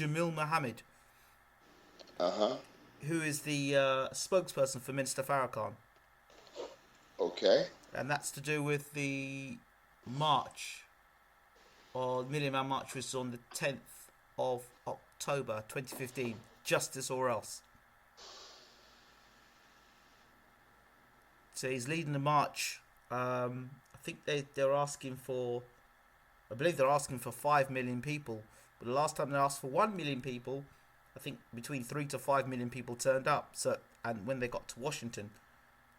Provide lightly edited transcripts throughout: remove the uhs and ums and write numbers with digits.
Jamil Mohammed, Uh-huh. who is the spokesperson for Minister Farrakhan, Okay. and that's to do with the march, or Million Man March, was on the 10th of October 2015. Justice or else. So he's leading the march. I think they're asking for, I believe they're asking for 5 million people. But the last time they asked for 1 million people, I think between 3 to 5 million people turned up. So, and when they got to Washington,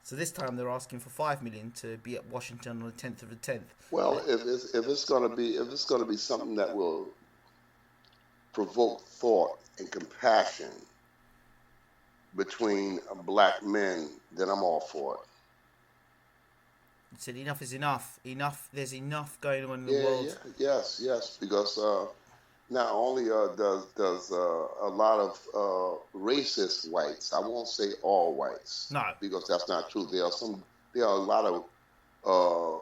so this time they're asking for 5 million to be at Washington on the 10th of the 10th. Well, if it's gonna be something that will provoke thought and compassion between black men, then I'm all for it. He said enough is enough. Enough. There's enough going on in the Yeah, yeah, world. yes, yes. Because not only does a lot of racist whites, I won't say all whites, No. because that's not true. There are a lot of uh,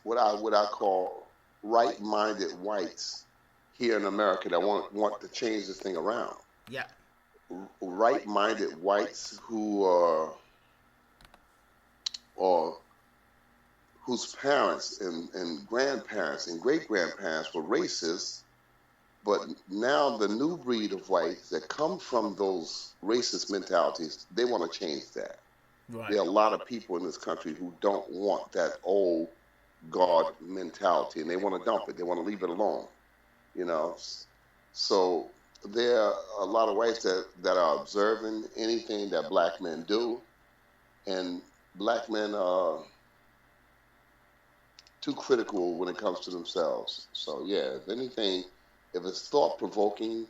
what I call right-minded whites here in America that want to change this thing around. Yeah. Right-minded whites who are whose parents and grandparents and great grandparents were racist, but now the new breed of whites that come from those racist mentalities, they want to change that. Right. There are a lot of people in this country who don't want that old God mentality, and they want to dump it. They want to leave it alone, you know. So there are a lot of whites that are observing anything that black men do, and black men are too critical when it comes to themselves. So yeah, if anything, if it's thought provoking,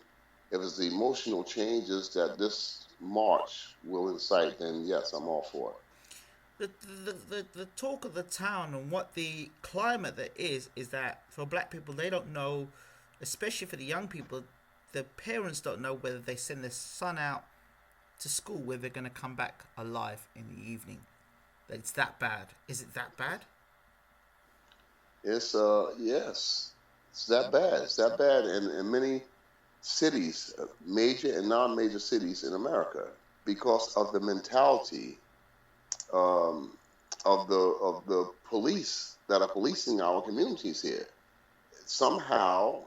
if it's the emotional changes that this march will incite, then yes, I'm all for it. The talk of the town and what the climate that is that for black people, they don't know, especially for the young people, the parents don't know whether they send their son out to school where they're going to come back alive in the evening. That it's that bad. Is it that bad? It's yes, it's that bad. It's that bad in many cities, major and non-major cities in America, because of the mentality um, of the police that are policing our communities here. Somehow,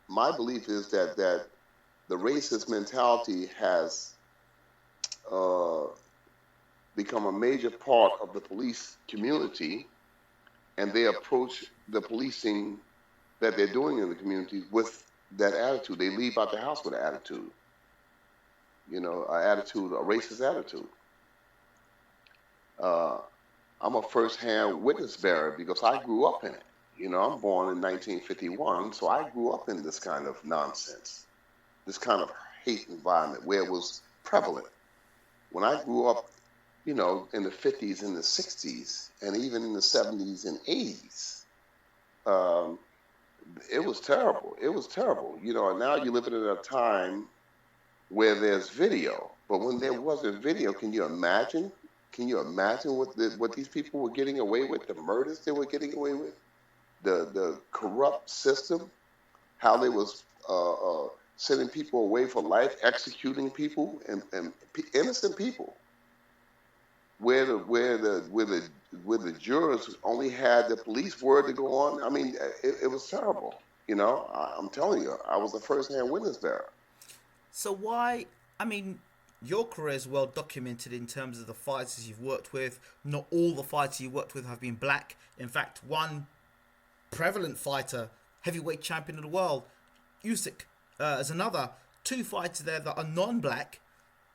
my belief is that the racist mentality has uh, become a major part of the police community, and they approach the policing that they're doing in the community with that attitude. They leave out the house with an attitude, a racist attitude. Uh, I'm a first-hand witness bearer because I grew up in it. I'm born in 1951, so I grew up in this kind of nonsense, this kind of hate environment where it was prevalent. When I grew up, in the 50s and the 60s, and even in the 70s and 80s, um, it was terrible. It was terrible. And now you're living in a time where there's video. But when there wasn't video, can you imagine? Can you imagine what these people were getting away with, the murders they were getting away with, the corrupt system, how they was sending people away for life, executing people and innocent people, where the jurors only had the police word to go on. I mean, it was terrible. I'm telling you, I was a first-hand witness there. So why? I mean, your career is well documented in terms of the fighters you've worked with. Not all the fighters you worked with have been black. In fact, one prevalent fighter, heavyweight champion of the world, Usyk, as another. Two fighters there that are non-black.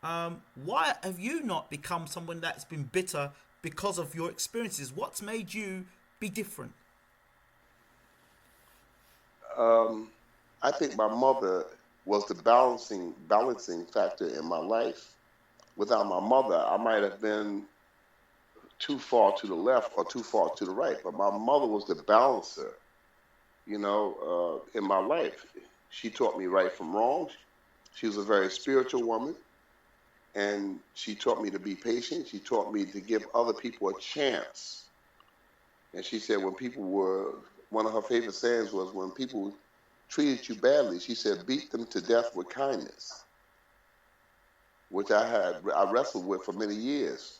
Why have you not become someone that's been bitter because of your experiences? What's made you be different? I think my mother was the balancing factor in my life. Without my mother, I might have been too far to the left or too far to the right. But my mother was the balancer, in my life. She taught me right from wrong. She was a very spiritual woman, and she taught me to be patient. She taught me to give other people a chance. And she said one of her favorite sayings was, when people treated you badly, she said, beat them to death with kindness, which I wrestled with for many years.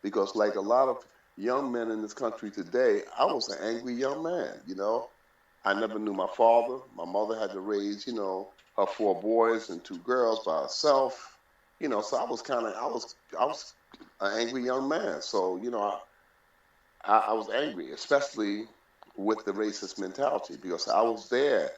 Because like a lot of young men in this country today, I was an angry young man, you know. I never knew my father. My mother had to raise, you know, her 4 boys and 2 girls by herself. You know, so I was an angry young man. So, you know, I was angry, especially with the racist mentality, because I was there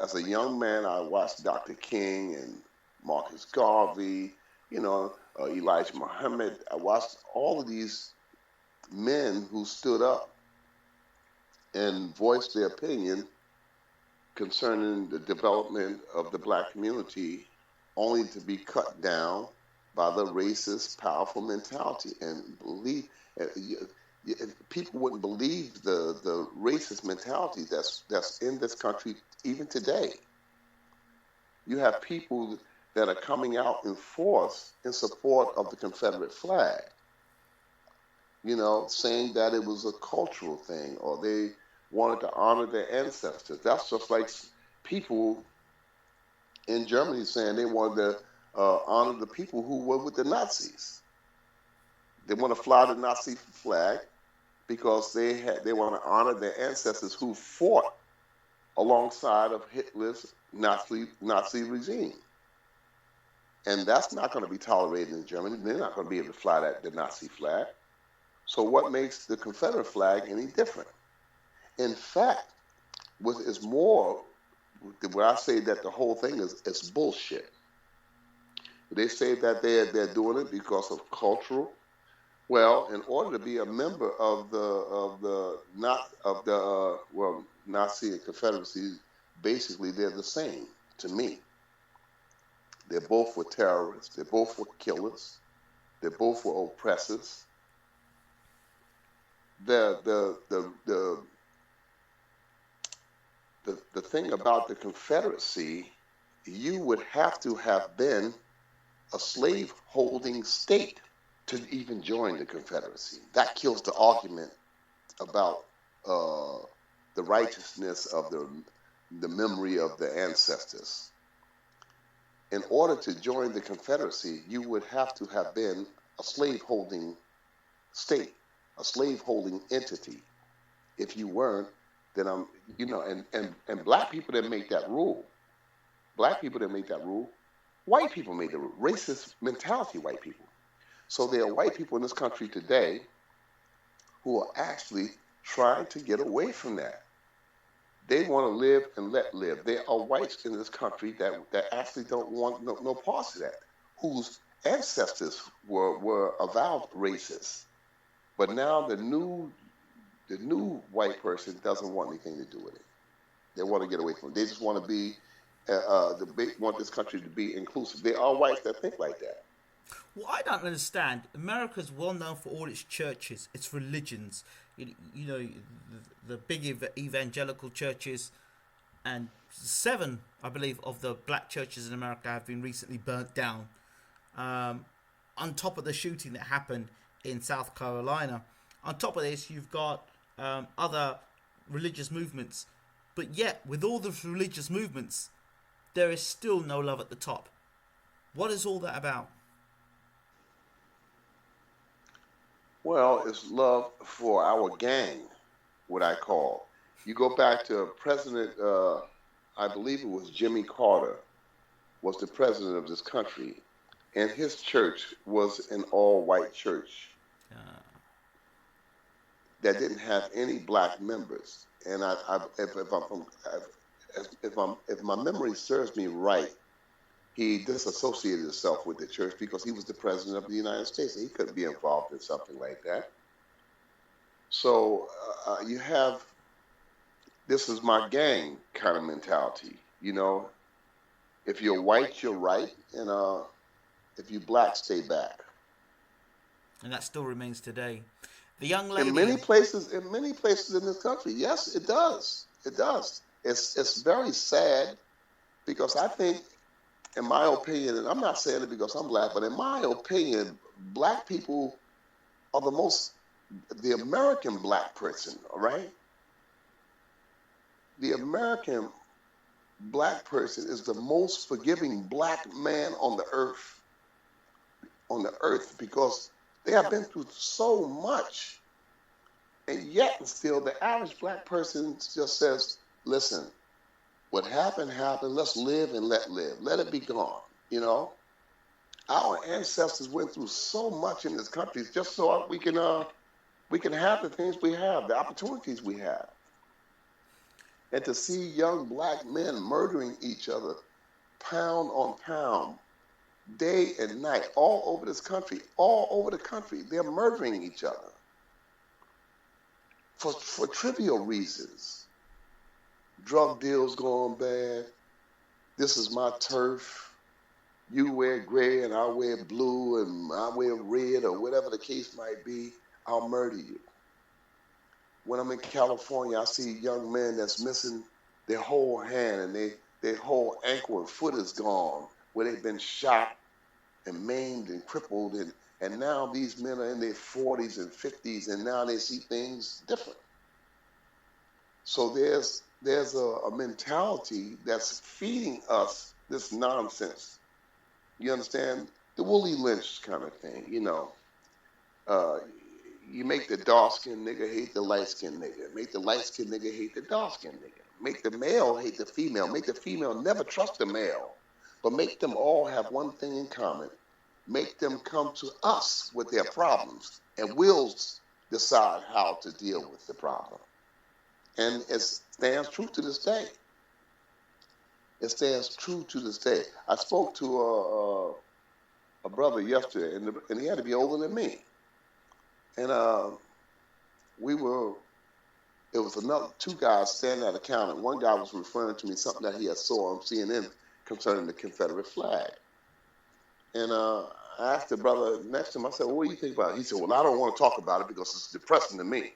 as a young man. I watched Dr. King and Marcus Garvey, you know, Elijah Muhammad. I watched all of these men who stood up and voiced their opinion concerning the development of the black community, only to be cut down by the racist, powerful mentality. And believe people wouldn't believe the racist mentality that's in this country even today. You have people that are coming out in force in support of the Confederate flag, you know, saying that it was a cultural thing, or they wanted to honor their ancestors. That's just like people in Germany saying they wanted to honor the people who were with the Nazis. They want to fly the Nazi flag because they want to honor their ancestors who fought alongside of Hitler's Nazi regime. And that's not going to be tolerated in Germany. They're not going to be able to fly the Nazi flag. So what makes the Confederate flag any different? In fact, what is more, when I say that the whole thing is bullshit. They say that they're doing it because of cultural. Well, in order to be a member of the not of the well, Nazi and Confederacy, basically they're the same to me. They both were terrorists. They both were killers. They both were oppressors. The thing about the Confederacy, you would have to have been a slave-holding state to even join the Confederacy. That kills the argument about the righteousness of the memory of the ancestors. In order to join the Confederacy, you would have to have been a slave-holding state, a slave-holding entity. If you weren't, then you know, and black people didn't make that rule. Black people didn't make that rule. White people made the rule. Racist mentality, white people. So there are white people in this country today who are actually trying to get away from that. They want to live and let live. There are whites in this country that actually don't want no parts of that, whose ancestors were avowed racist. But now the new white person doesn't want anything to do with it. They want to get away from it. They just want to be want this country to be inclusive. There are whites that think like that. Well, I don't understand. America's well known for all its churches, its religions. You know, the big evangelical churches, and 7, I believe, of the black churches in America have been recently burnt down. On top of the shooting that happened in South Carolina, on top of this, you've got other religious movements. But yet, with all the religious movements, there is still no love at the top. What is all that about? Well, it's love for our gang, what I call. You go back to President, I believe it was Jimmy Carter, was the president of this country, and his church was an all-white church that didn't have any black members. And if my memory serves me right, he disassociated himself with the church because he was the president of the United States and he couldn't be involved in something like that. So you have, this is my gang kind of mentality. You know, if you're white, you're right, and if you're black, stay back. And that still remains today. The young lady. In many places in this country, yes, it does. It does. It's very sad because I think, in my opinion, and I'm not saying it because I'm black, but in my opinion, black people are the American black person, all right? the American black person is the most forgiving black man on the earth, because they have been through so much, and yet and still the average black person just says, listen, what happened happened, let's live and let it be gone. You know, our ancestors went through so much in this country just so we can have the things we have, the opportunities we have. And to see young black men murdering each other pound on pound, day and night, all over this country, all over the country, they're murdering each other for trivial reasons. Drug deals going bad. This is my turf. You wear gray and I wear blue and I wear red, or whatever the case might be. I'll murder you. When I'm in California, I see young men that's missing their whole hand, and their whole ankle and foot is gone, where they've been shot and maimed and crippled, and now these men are in their 40s and 50s, and now they see things different. So there's a mentality that's feeding us this nonsense. You understand? The Willie Lynch kind of thing, you know. Uh, you make the dark skinned nigga hate the light skinned nigga. Make the light skinned nigga hate the dark skinned nigga. Make the male hate the female. Make the female never trust the male. But make them all have one thing in common. Make them come to us with their problems, and we'll decide how to deal with the problem. And it stands true to this day. It stands true to this day. I spoke to a brother yesterday, and he had to be older than me. And we were, it was another two guys standing at a counter. One guy was referring to me something that he had saw on CNN concerning the Confederate flag. And I asked the brother next to him, I said, well, what do you think about it? He said, well, I don't want to talk about it because it's depressing to me.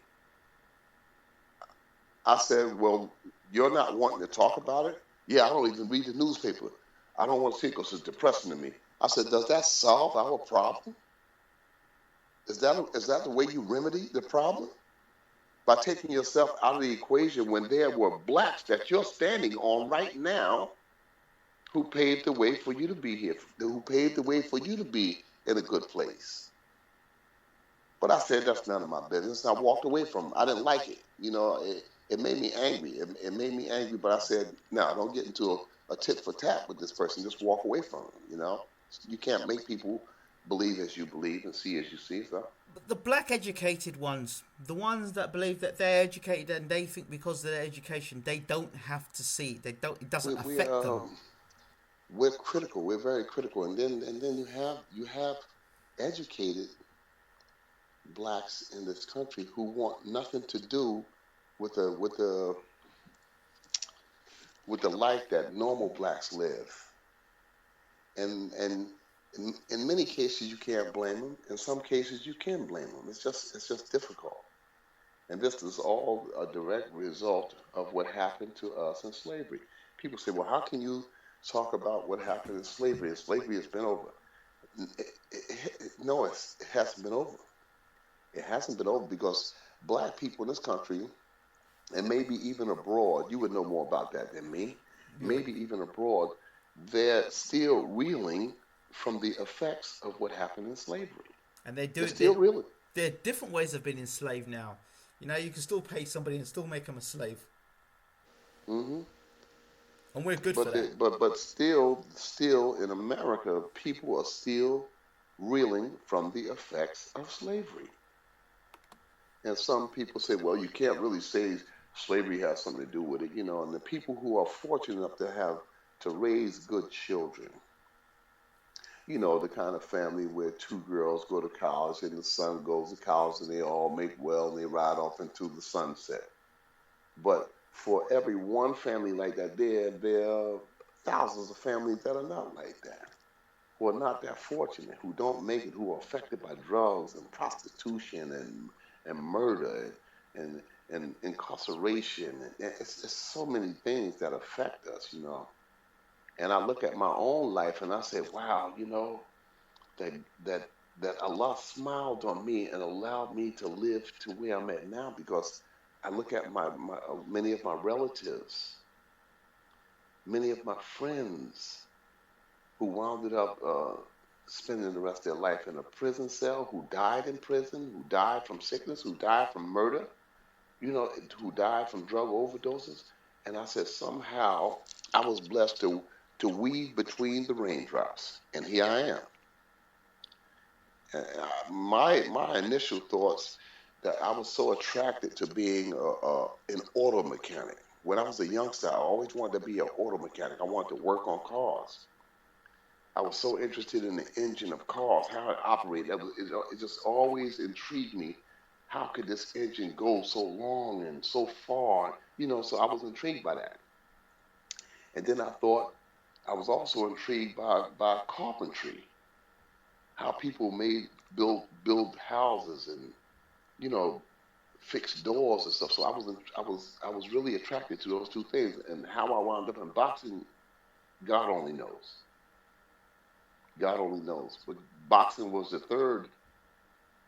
I said, well, you're not wanting to talk about it? Yeah, I don't even read the newspaper. I don't want to see it because it's depressing to me. I said, does that solve our problem? Is that the way you remedy the problem? By taking yourself out of the equation when there were blacks that you're standing on right now who paved the way for you to be here, who paved the way for you to be in a good place. But I said, that's none of my business. And I walked away from it. I didn't like it. You know, it made me angry. It made me angry, but I said, no, don't get into a tit for tat with this person. Just walk away from them, you know. You can't make people believe as you believe and see as you see. So The black educated ones, the ones that believe that they're educated and they think because of their education they don't have to see, they don't, it doesn't we affect them. we're critical. We're very critical, and then you have educated blacks in this country who want nothing to do with the life that normal blacks live. And in many cases you can't blame them. In some cases you can blame them. It's just difficult. And this is all a direct result of what happened to us in slavery. People say, well, how can you talk about what happened in slavery? And slavery has been over. No, it hasn't been over. It hasn't been over because black people in this country, and maybe even abroad, you would know more about that than me, Yeah. maybe even abroad, they're still reeling from the effects of what happened in slavery. And they They're do, still reeling. there are different ways of being enslaved now. You know, you can still pay somebody and still make them a slave, Hmm. and we're good for But that. still in America, people are still reeling from the effects of slavery. And some people say, well, you can't really say slavery has something to do with it, you know. And the people who are fortunate enough to raise good children, you know, the kind of family where two girls go to college and the son goes to college and they all make well and they ride off into the sunset. But for every one family like that, there are thousands of families that are not like that, who are not that fortunate, who don't make it, who are affected by drugs and prostitution and murder and incarceration. And it's so many things that affect us, you know. And I look at my own life and I say, wow, you know, that that that Allah smiled on me and allowed me to live to where I'm at now because I look at many of my relatives, many of my friends who wound up spending the rest of their life in a prison cell, who died in prison, who died from sickness, who died from murder, who died from drug overdoses. And I said, somehow I was blessed to weave between the raindrops. And here I am. My initial thoughts that I was so attracted to being an auto mechanic. When I was a youngster, I always wanted to be an auto mechanic. I wanted to work on cars. I was so interested in the engine of cars, how it operated. It just always intrigued me. How could this engine go so long and so far? So I was intrigued by that. And then I thought I was also intrigued by carpentry, how people build houses and you know fix doors and stuff. So I was really attracted to those two things, and how I wound up in boxing, God only knows. God only knows. But boxing was the third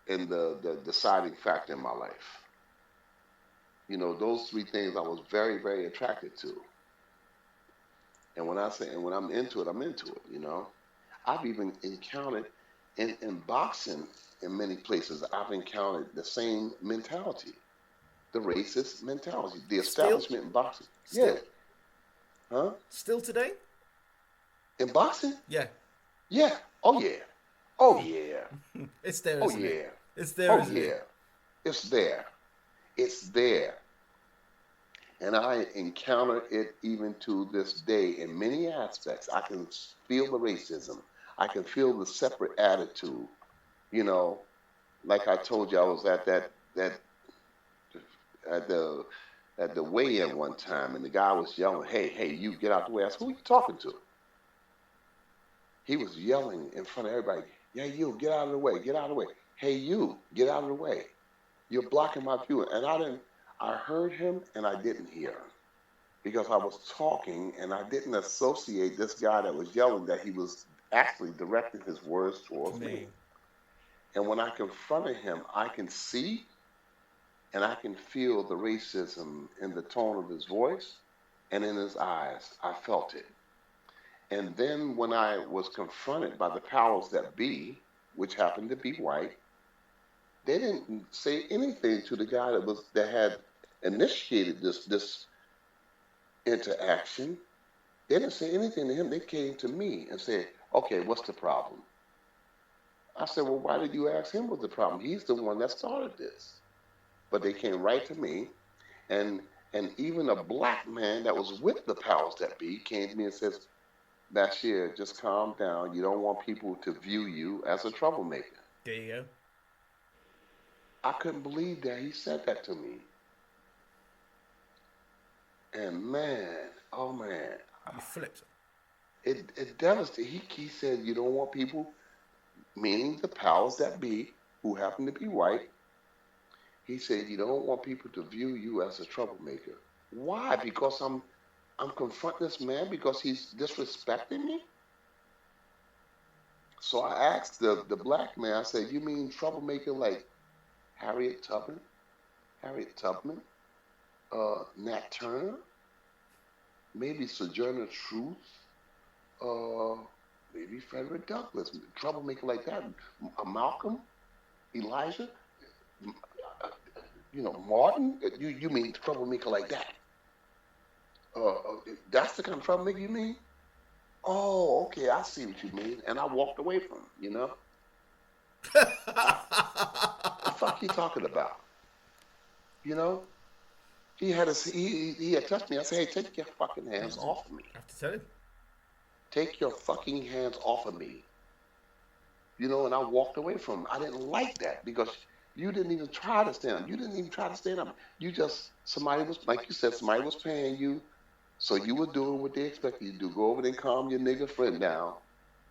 and the deciding factor in my life. Those three things I was very, very attracted to. And when I'm into it, I'm into it. I've even encountered in boxing in many places, I've encountered the same mentality, the racist mentality, the Still, establishment in boxing. Yeah, still, huh? still today. In boxing? Yeah, Yeah. Oh yeah. Oh yeah. it's there, Oh isn't it? yeah. It's there, Oh isn't it? yeah. It's there. It's there. And I encounter it even to this day in many aspects. I can feel the racism. I can feel the separate attitude. You know, like I told you, I was that at the weigh-in one time, and the guy was yelling, "Hey, hey, you get out the way!" I said, "Who are you talking to?" He was yelling in front of everybody, "Yeah, you get out of the way, get out of the way! Hey, you get out of the way! You're blocking my view." And I didn't. I heard him, and I didn't hear him because I was talking, and I didn't associate this guy that was yelling that he was actually directing his words To towards me, me. And when I confronted him, I can see and I can feel the racism in the tone of his voice and in his eyes. I felt it. And then when I was confronted by the powers that be, which happened to be white, they didn't say anything to the guy that had initiated this interaction. They didn't say anything to him. They came to me and said, "Okay, what's the problem?" I said, "Well, why did you ask him what's the problem? He's the one that started this." But they came right to me, and even a black man that was with the powers that be came to me and says, "Bashir, just calm down. You don't want people to view you as a troublemaker." there you go. I couldn't believe that he said that to me. And man, oh man, You flipped. it devastated. He said, "You don't want people," meaning the powers that be, who happen to be white. He said, "You don't want people to view you as a troublemaker." Why? Because I'm confronting this man because he's disrespecting me. So I asked the black man. I said, "You mean troublemaker like Harriet Tubman, Harriet Tubman, Nat Turner, maybe Sojourner Truth, uh, maybe Frederick Douglass, troublemaker like that, Malcolm, Elijah, Martin? You mean troublemaker like that? That's the kind of troublemaker you mean?" Oh, okay, I see what you mean. And I walked away from him. I, the fuck he talking about? You know? He had touched me. I said, "Hey, take your fucking hands off of me. I have to tell him. Take your fucking hands off of me." And I walked away from him. I didn't like that because you didn't even try to stand up. You didn't even try to stand up. Somebody was, like you said, somebody was paying you. So you were doing what they expected you to do. Go over there and calm your nigga friend down.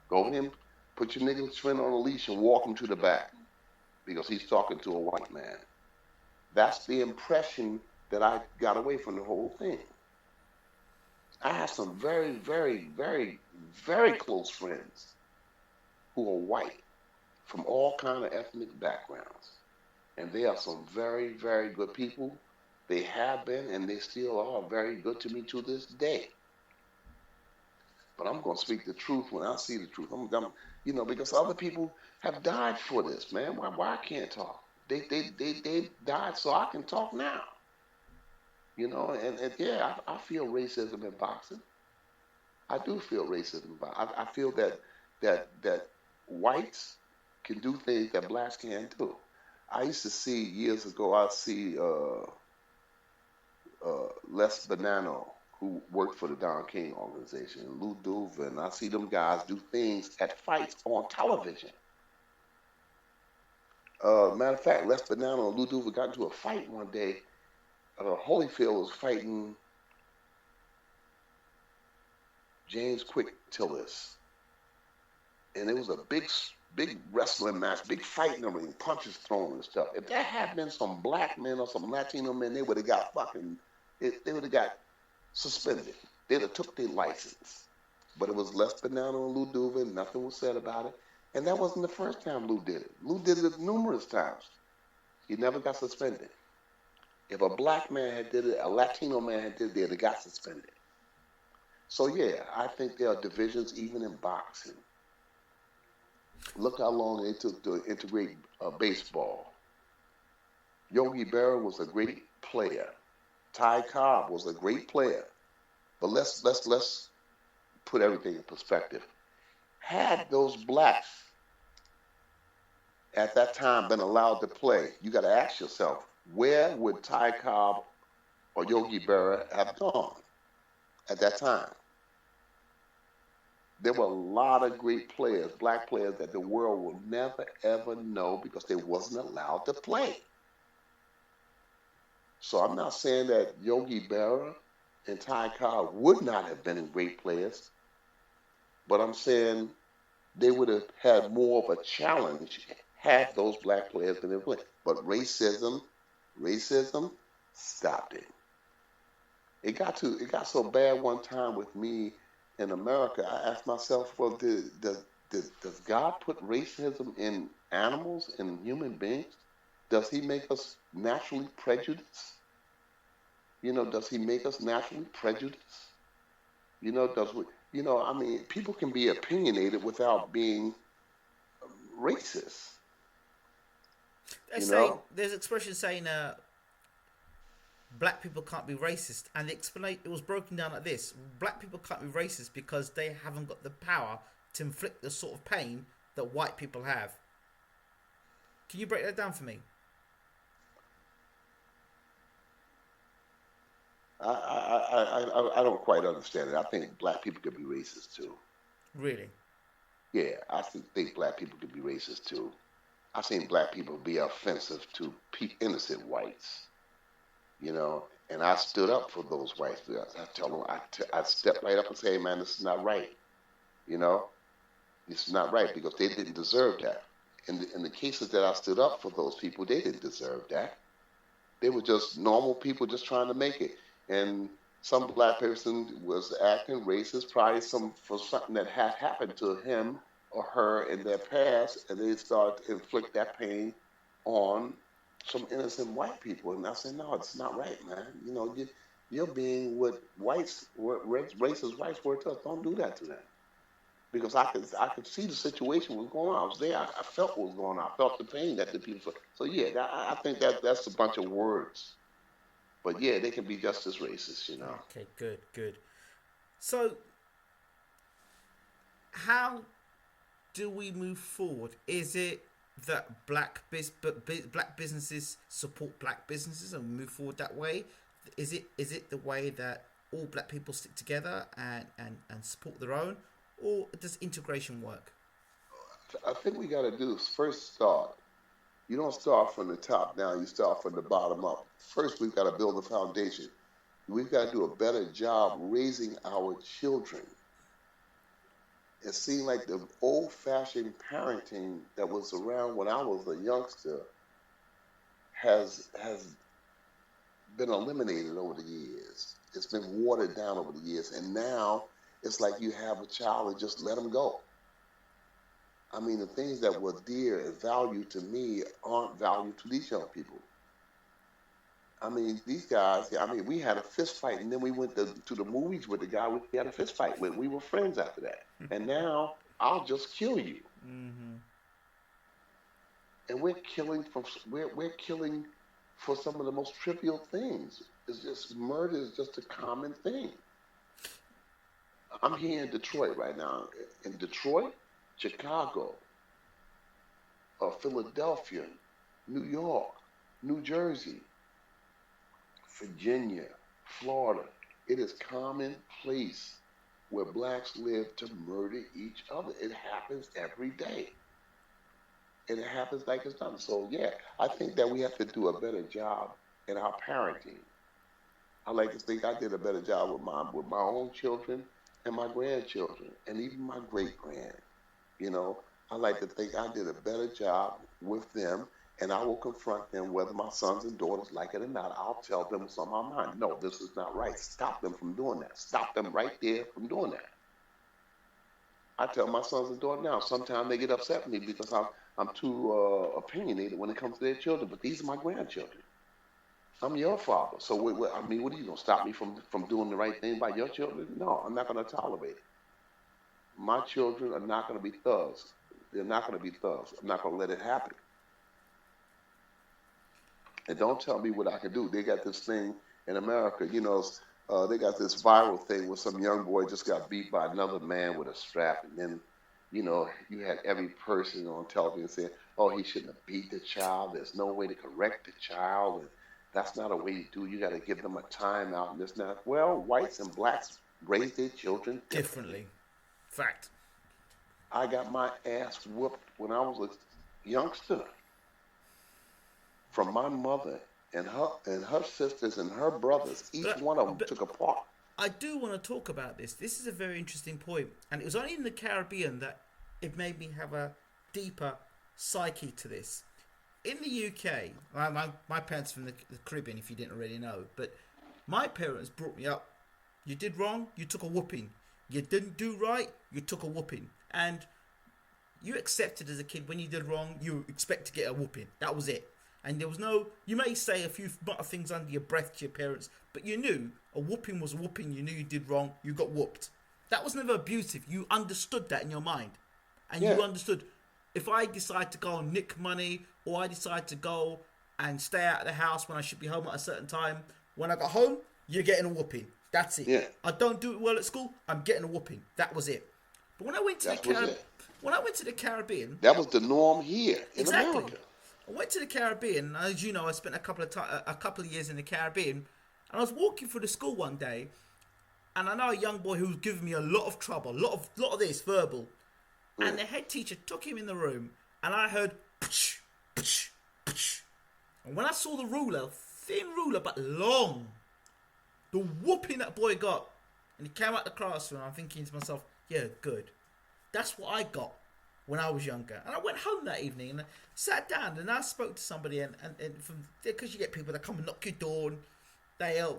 Go over there and put your nigga friend on a leash and walk him to the back because he's talking to a white man. That's the impression that I got away from the whole thing. I have some very, very, very, very close friends who are white from all kind of ethnic backgrounds. And they are some very, very good people. They have been, and they still are very good to me to this day. But I'm going to speak the truth when I see the truth. Because other people have died for this, man. Why I can't talk? They died so I can talk now. And yeah, I feel racism in boxing. I do feel racism, but I feel that whites can do things that blacks can't do. I used to see years ago. I see Les Banano, who worked for the Don King organization, and Lou Duva, and I see them guys do things at fights on television. Matter of fact, Les Banano and Lou Duva got into a fight one day. Holyfield was fighting James Quick Tillis, and it was a big wrestling match, big fight in the ring, punches thrown and stuff. If there had been some black men or some Latino men, they would have got they would have got suspended. They'd have took their license. But it was Les Banano and Lou Duva, and nothing was said about it. And that wasn't the first time Lou did it. Lou did it numerous times. He never got suspended. If a black man had did it, a Latino man had did it, they'd have got suspended. So yeah, I think there are divisions even in boxing. Look how long it took to integrate baseball. Yogi Berra was a great player. Ty Cobb was a great player. But let's put everything in perspective. Had those blacks at that time been allowed to play, you got to ask yourself, where would Ty Cobb or Yogi Berra have gone at that time? There were a lot of great players, black players, that the world will never, ever know because they wasn't allowed to play. So I'm not saying that Yogi Berra and Ty Cobb would not have been great players, but I'm saying they would have had more of a challenge had those black players been able to play. But racism stopped it. It got so bad one time with me in America. I asked myself, well, does God put racism in animals and human beings? Does He make us naturally prejudiced? Does He make us naturally prejudiced? Does we? I mean, people can be opinionated without being racist. There's an expression saying black people can't be racist, and it was broken down like this: black people can't be racist because they haven't got the power to inflict the sort of pain that white people have. Can you break that down for me? I don't quite understand it. I think black people could be racist too. Really? Yeah, I think black people could be racist too. I've seen black people be offensive to innocent whites, and I stood up for those whites. I tell them, I stepped right up and say, hey, man, this is not right. This is not right because they didn't deserve that. In the cases that I stood up for those people, they didn't deserve that. They were just normal people just trying to make it. And some black person was acting racist, probably for something that had happened to him or her in their past, and they started to inflict that pain on some innocent white people. And I said, no, it's not right, man. You're being what racist whites were to us. Don't do that to them. Because I could see the situation was going on. I was there. I felt what was going on. I felt the pain that the people felt. So yeah, I think that's a bunch of words. But yeah, they can be just as racist, Okay, good. So, how do we move forward? Is it that black businesses support black businesses and move forward that way? Is it the way that all black people stick together and support their own? Or does integration work? I think we got to do is first start. You don't start from the top down, you start from the bottom up. First, we've got to build a foundation. We've got to do a better job raising our children. It seemed like the old-fashioned parenting that was around when I was a youngster has been eliminated over the years. It's been watered down over the years, and now it's like you have a child and just let them go. I mean, the things that were dear and valued to me aren't valued to these young people. I mean, these guys. I mean, we had a fist fight, and then we went to the movies with the guy we had a fist fight with. We were friends after that. And now I'll just kill you. Mm-hmm. And we're killing for some of the most trivial things. It's just murder is just a common thing. I'm here in Detroit right now. In Detroit, Chicago, Philadelphia, New York, New Jersey, Virginia, Florida. It is commonplace where blacks live to murder each other. It happens every day. And it happens like it's done. So yeah, I think that we have to do a better job in our parenting. I like to think I did a better job with my own children and my grandchildren and even my great grand. You know, I like to think I did a better job with them, and I will confront them whether my sons and daughters like it or not. I'll tell them what's on my mind. No, this is not right. Stop them from doing that. Stop them right there from doing that. I tell my sons and daughters now. Sometimes they get upset with me because I'm too opinionated when it comes to their children. But these are my grandchildren. I'm your father. So I mean, what are you gonna stop me from doing the right thing by your children? No, I'm not gonna tolerate it. My children are not gonna be thugs. They're not gonna be thugs. I'm not gonna let it happen. And don't tell me what I can do. They got this thing in America, they got this viral thing where some young boy just got beat by another man with a strap, and then, you had every person on television saying, "Oh, he shouldn't have beat the child. There's no way to correct the child, and that's not a way to do. You got to give them a timeout and this and that." Well, whites and blacks raise their children differently. Differently. Fact. I got my ass whooped when I was a youngster from my mother and her sisters and her brothers. Each But one of them but took a part. I do want to talk about this. This is a very interesting point, and it was only in the Caribbean that it made me have a deeper psyche to this. In the UK, my parents are from the Caribbean, if you didn't already know, but my parents brought me up. You did wrong, you took a whooping. You didn't do right, you took a whooping. And you accepted as a kid when you did wrong, you expect to get a whooping. That was it. And there was no, you may say a few things under your breath to your parents, but you knew a whooping was a whooping. You knew you did wrong, you got whooped. That was never abusive. You understood that in your mind. And Yeah, you understood, if I decide to go and nick money, or I decide to go and stay out of the house when I should be home at a certain time, when I got home, you're getting a whooping. That's it. yeah, I don't do it well at school, I'm getting a whooping. That was it. But that was it. when I went to the Caribbean, That was the norm here in exactly. America. I went to the Caribbean, and as you know, I spent a couple of years in the Caribbean, and I was walking through the school one day, and I know a young boy who was giving me a lot of trouble, lot of this verbal, and Mm. the head teacher took him in the room, and I heard, psh, psh, psh. And when I saw the ruler, thin ruler but long, the whooping that boy got, and he came out the classroom, I'm thinking to myself, yeah, good. That's what I got when I was younger. And I went home that evening and I sat down and I spoke to somebody, and from because you get people that come and knock your door, and they'll,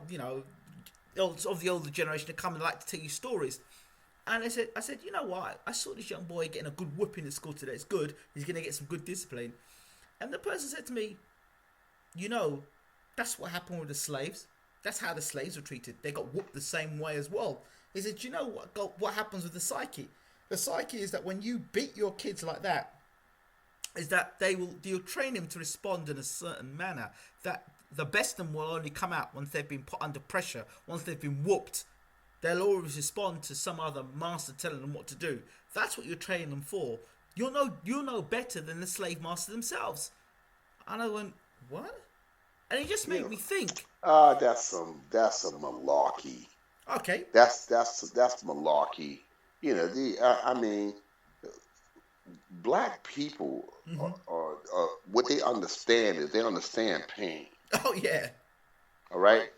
of the older generation, that come and like to tell you stories. And I said, you know what? I saw this young boy getting a good whooping at school today. It's good. He's going to get some good discipline. And the person said to me, that's what happened with the slaves. That's how the slaves were treated. They got whooped the same way as well. He said, what happens with the psyche? The psyche is that when you beat your kids like that, is that you'll train them to respond in a certain manner. That the best of them will only come out once they've been put under pressure, once they've been whooped. They'll always respond to some other master telling them what to do. That's what you're training them for. You'll know better than the slave master themselves. And I went, what? And it just made You me think. that's some malarkey. Okay. That's malarkey. I mean, black people Mm-hmm. are what they understand is they understand pain. Oh yeah. All right.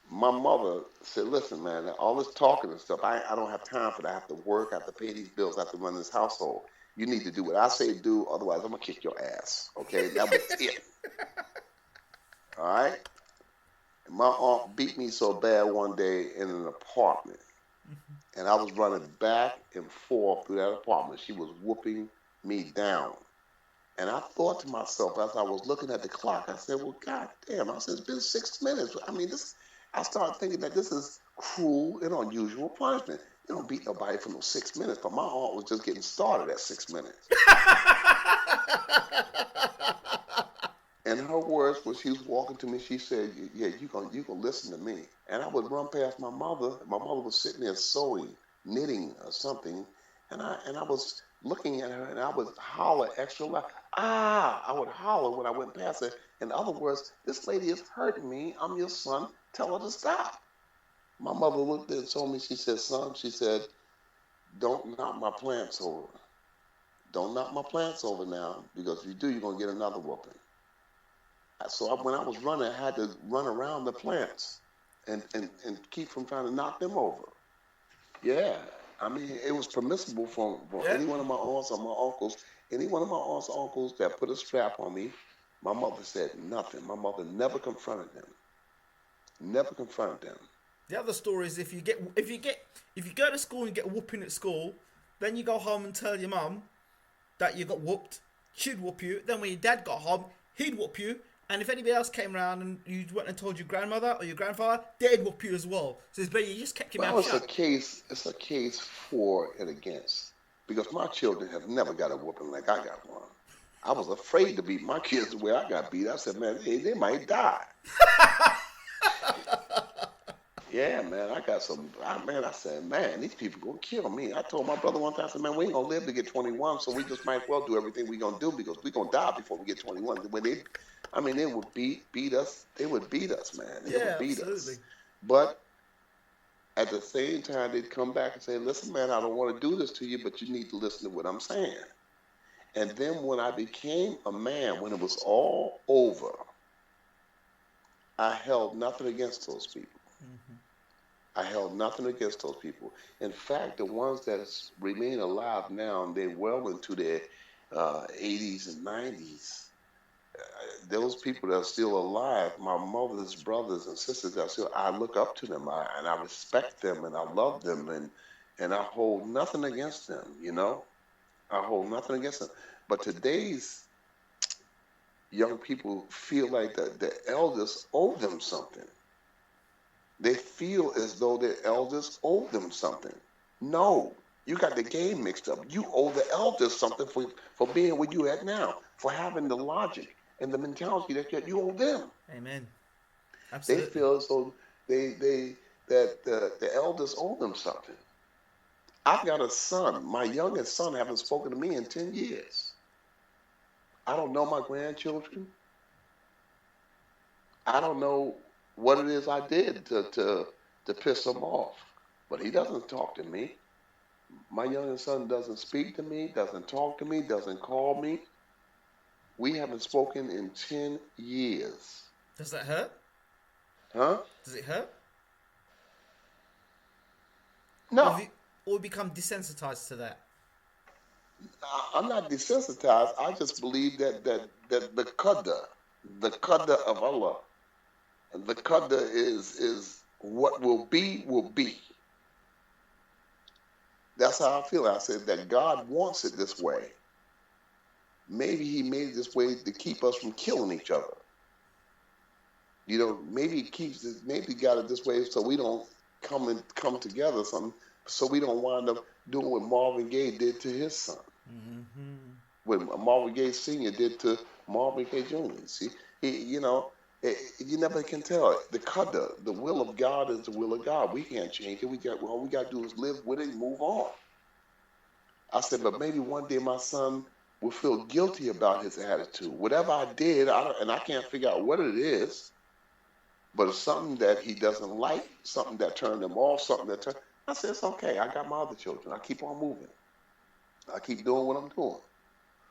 My mother said, "Listen, man, all this talking and stuff, I don't have time for that. I have to work, I have to pay these bills, I have to run this household. You need to do what I say do, otherwise I'm gonna kick your ass." Okay, that was it. All right. And my aunt beat me so bad one day in an apartment, and I was running back and forth through that apartment. She was whooping me down. And I thought to myself as I was looking at the clock, I said, well, God damn, I said, it's been 6 minutes. I mean, this, I started thinking that this is cruel and unusual punishment. You don't beat nobody for no 6 minutes, but my aunt was just getting started at 6 minutes. And her words was she was walking to me, she said, yeah, you gonna listen to me. And I would run past my mother. My mother was sitting there sewing, knitting or something, and I was looking at her and I would holler extra loud. Ah, I would holler when I went past her. In other words, this lady is hurting me. I'm your son. Tell her to stop. My mother looked at and told me, she said, son, she said, don't knock my plants over. Don't knock my plants over now, because if you do, you're gonna get another whooping. So when I was running, I had to run around the plants and keep from trying to knock them over. Yeah. I mean, it was permissible for Yeah. any one of my aunts or my uncles, any one of my aunts or uncles that put a strap on me. My mother said nothing. My mother never confronted them. Never confronted them. The other story is if you go to school and you get whooping at school, then you go home and tell your mum that you got whooped. She'd whoop you. Then when your dad got home, he'd whoop you. And if anybody else came around and you went and told your grandmother or your grandfather, they'd whoop you as well. So it's better you just kept your Well, mouth it's a shut. case. It's a case for and against, because my children have never got a whooping like I got one. I was afraid to beat my kids the way I got beat. I said, man, they might die. Yeah, man, I got some. Man, I said, man, these people gonna kill me. I told my brother one time, I said, man, we ain't gonna live to get 21, so we just might as well do everything we gonna do, because we gonna die before we get 21. When they, I mean, they would beat us. They would beat us, man. They would Yeah, beat absolutely. us. But at the same time, they'd come back and say, listen, man, I don't want to do this to you, but you need to listen to what I'm saying. And then when I became a man, when it was all over, I held nothing against those people. I held nothing against those people. In fact, the ones that remain alive now, and they're well into their 80s and 90s, those people that are still alive, my mother's brothers and sisters that are still, I look up to them, and I respect them, and I love them, and I hold nothing against them, you know? I hold nothing against them. But today's young people feel like the elders owe them something. They feel as though their elders owe them something. No, you got the game mixed up. You owe the elders something for being where you at now, for having the logic and the mentality that you owe them. Amen. They Absolutely. feel as though they that the elders owe them something. I've got a son. My youngest son haven't spoken to me in 10 years. I don't know my grandchildren. I don't know what it is I did to piss him off. But he doesn't talk to me. My youngest son doesn't speak to me, doesn't talk to me, doesn't call me. We haven't spoken in 10 years. Does that hurt? Huh? Does it hurt? Or have No, you or become desensitized to that? I'm not desensitized. I just believe that the qadr of Allah, the qadr is what will be. That's how I feel. I said that God wants it this way. Maybe He made it this way to keep us from killing each other. You know, maybe He keeps it. Maybe He got it this way so we don't come together. Something, so we don't wind up doing what Marvin Gaye did to his son. What Marvin Gaye Sr. did to Marvin Gaye Jr. See, you know, you never can tell. The qadr, the will of God is the will of God. We can't change it. All we got to do is live with it and move on. I said, but maybe one day my son will feel guilty about his attitude. Whatever I did, and I can't figure out what it is, but it's something that he doesn't like, something that turned him off, something that turned. I said, it's okay. I got my other children. I keep on moving. I keep doing what I'm doing.